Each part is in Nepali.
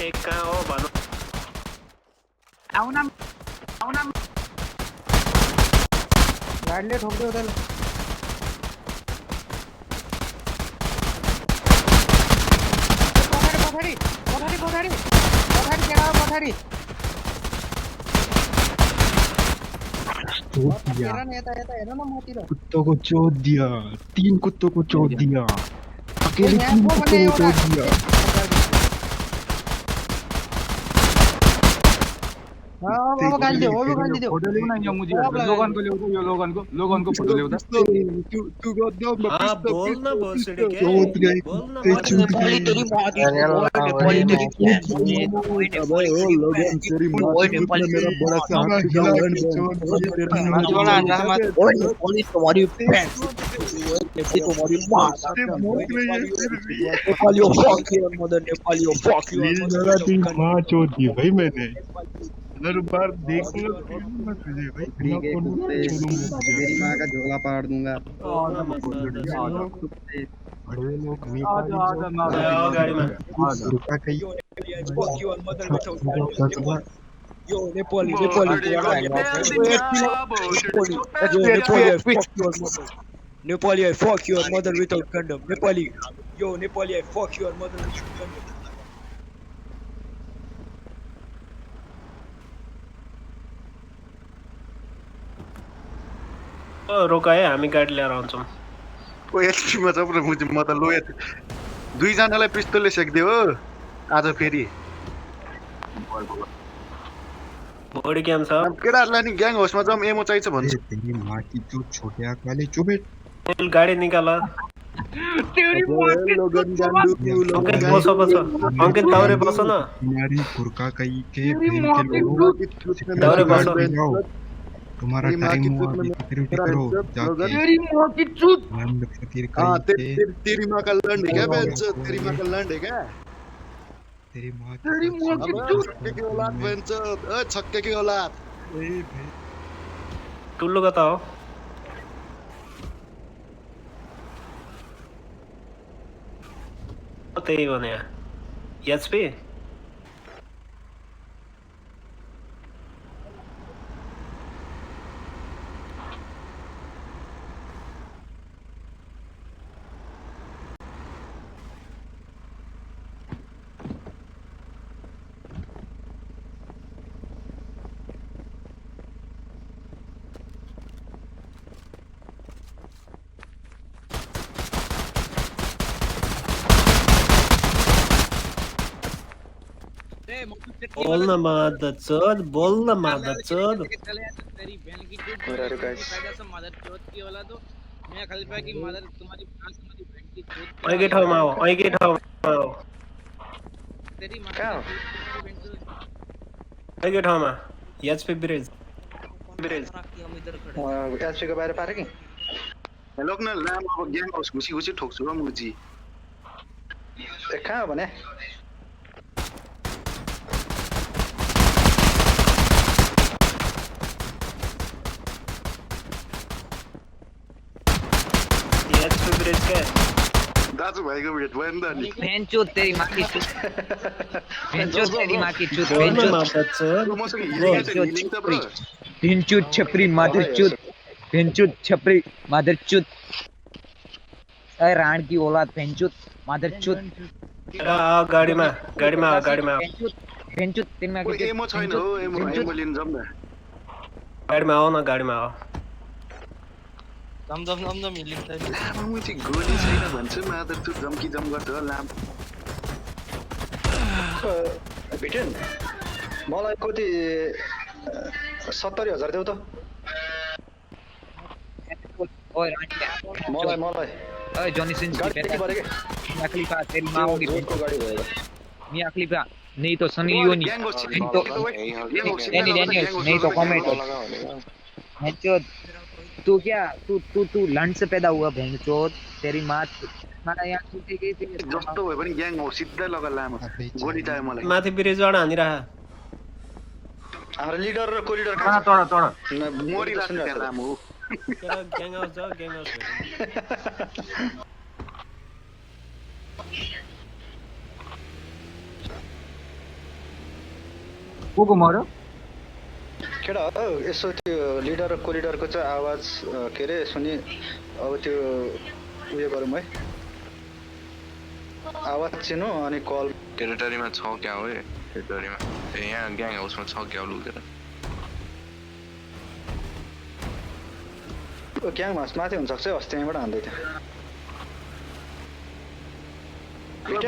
एक कहाँ हो भनौँ आऊ न गाडीले ठोक्दै उतल पछाडी कुत्तों को चोट दिया 3 कुत्तों को चोट दिया अकेले 3 कुत्तों को चोट दिया अब गाली दियो फोटो ल्याउ न यहाँ मुजी लोगनको ल्याउ त यो लोगनको फोटो ल्याउ त तू गद्दाम हाँ बोल न भोसड़ी के चोट गई बोल न नेपाली तेरी माँ की नेपाली तेरी लोगन तेरी माँ की मेरा बड़ा सा हाथ दिखा ओए नेपाली तुम्हारी बहन नेपाली तुम्हारी माँ Nepali fuck your mother Nepali fuck your मेरा दिल माँ चोट दी भाई मैंने हर बार देखूंगा मैं तुझे भाई तेरी माँ का झोला पाड़ दूंगा बड़े लोग आओ गाड़ी में रुका कहीं fuck your mother Yo, Nepali, fuck your mother. Nepali, I fuck your mother without condom. Nepali, yo, Nepali, I fuck your mother without condom. रोका है हामी गाडी लिएर आउँछौँ ओ एचपीमा छ पुरा म त लो दुई जनालाई पिस्तोलले सेक्दियो हो आज फेरि बॉडी क्याम छ केटाहरुलाई नि ग्याङ हाउसमा जाम एमो चाहिन्छ भन्छ तेरी माँ की जो छोटे आँख वाले चुबे गाडी निकाल लोगन गान्डु अंकित बस बस अंकित तावरे बस न तुम्हारी खुरका कई के बहन के लोगों तावरे बस तुम्हारा टाइम हुआ सिक्योरिटी करो जाके तेरी माँ की चूत लंड फकीर हां कहीं के तेरी माँ का लंड है क्या बेंच तेरी माँ का लंड है क्या तेरी माँ की चूत के औलाद बेंच ओ छक्के की औलाद ए भाई टुल्लु कता हो त्यही भने एचपी बोल न मादर चोद बोल न मादर चोद तेरी बहन की चूत पैदा से मदर चोद की औलाद हो मैं खलीफा की मदर तुम्हारी तुम्हारी बहन की चूत अहिले ठाउँमा आओ अहिले ठाउँमा आओ तेरी माँ अहिले ठाउँमा एचपी ब्रिज एचपी को बारे पारे कि हेलो न लाम अब ग्याङ हाउस घुसी घुसी ठोक्छु र मुजी कहाँ हो भने एचपी ब्रिज के दाजु भाइको भेट भयो नि त अनि बहनचोद तेरी माँ की चूत बहनचोद तेरी माँ की चूत बोल न मादर चोद मसँग हिलिङ छ हिलिङ त ब्रो बहनचोद छपरी मदरचोद बहनचोद छपरी मदरचोद अरे राण की औलाद बहनचोद मदरचोद आओ गाडीमा गाडीमा आओ गाडीमा आओ बहनचोद तेरी माँ की एमो छैन हो एमो लिन जाम न गाडीमा आओ न गाडीमा आओ दम हिलिङ त मुजी गोली छैन भन्छ मादर चुत जम्की जम गर्छ लाम भेटेन मलाई कति 70,000 देऊ त ओए मलाई ओए जॉनी सिंह गाडी के बारे के मिया खलीफा तेरी माँ होगी रोडको गाडी भयो मिया खलीफा नहीं तो सनी लियोनी नहीं तो एनी डैनियल्स नहीं तो कॉमेट बहनचोद तू क्या तू लंड से पैदा हुआ बहनचोद तेरी माँ माना यहाँ छुट्टी गई थी जस्तो भए पनि ग्याङ हो सिधै लगा लामो गोली चाहियो मलाई माथि ब्रिजबाट हानिरह हाम्रो लिडर र कोरिडोर कहाँ तड मोरी लाग्छ त्यहाँ लामो ग्याङ हाउस जाऊ ग्याङ हाउस को मर्यो केटा हो यसो त्यो लिडर र कोलिडरको चाहिँ आवाज के अरे सुनि अब त्यो उयो गरौँ है आवाज चिन्नु अनि कल टेरिटरीमा छ क्या हो टेरिटरीमा यहाँ ग्याङ हाउसमा छ क्या लुकेर ग्याङ हाउस माथि हुनसक्छ अस्ति यहीँबाट हान्दै थियो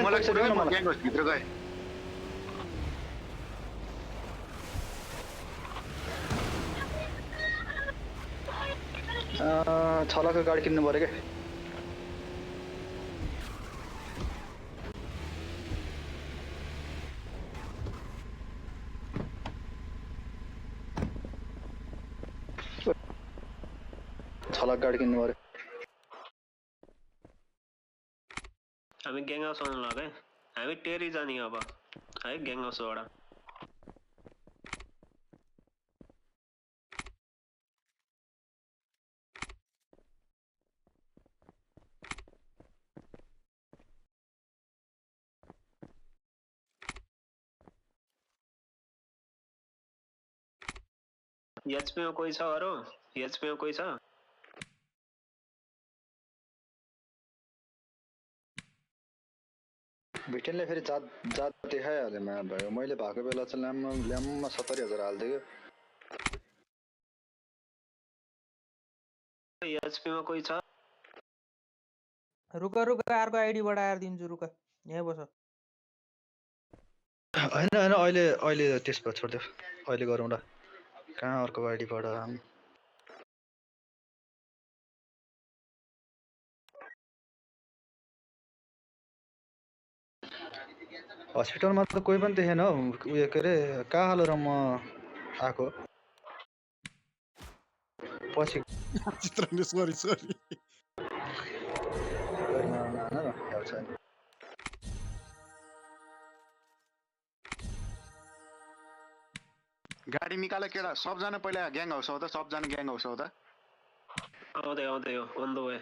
मलाई कुरामा म ग्याङ हाउस भित्र गए छलाको गाडी किन्नु पर्यो क्या छलाको गाडी किन्नु पर्यो हामी ग्याङ हाउस आउनु लाग्यो हामी टेरी जाने अब है ग्याङ हाउसबाट एचपीमा कोही छ अरू एचपीमा कोही छ भिटेनले फेरि जात जात देखाइहाल्यो म्या भयो मैले भएको बेला चाहिँ ल्याम्ममा 70,000 हाल्थ्यो एचपीमा कोही छ रुक अर्को आइडीबाट आएर दिन्छु रुक यहाँ बस होइन होइन अहिले त्यसबाट छोडिदेऊ अहिले गरौँ ल कहाँ अर्को आइडीबाट हस्पिटलमा त कोही पनि देखेन हौ उयो के अरे कहाँ हालेर म आएको पछि सरी गाडी निकाले केटा सबजना पहिला ग्याङ हाउस आउँदा सबजना ग्याङ हाउस आउँदा आउँदै हो अन द वे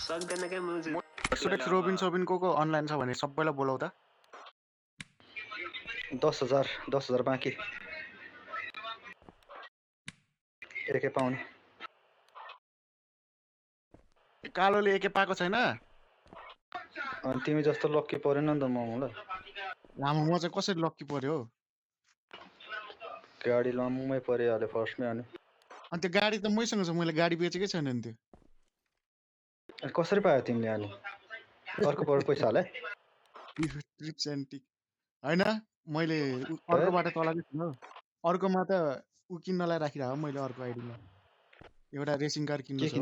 सक्दैन क्या म्युजिक सुरेश रोबिन सोबिन को अनलाइन छ भने सबैलाई बोलाउँदा 10,000 बाँकी एकै पाउने कालोले एकै पाएको छैन अनि तिमी जस्तो लक्की परेन नि त मलाई लामो म चाहिँ कसरी लक्की पर्यो हो गाडी लामोमै परिहाल्यो फर्स्टमै अनि अनि त्यो गाडी त मैसँग छ मैले गाडी बेचेकै छैन नि त्यो कसरी पायो तिमीले अनि अर्को पैसा हाले ट्रिप्स एन्ड टिक होइन मैले अर्कोबाट चलाएको थिएन अर्कोमा त ऊ किन्नलाई राखिरहेको मैले अर्को आइडीमा एउटा रेसिङ कार किन्नु छ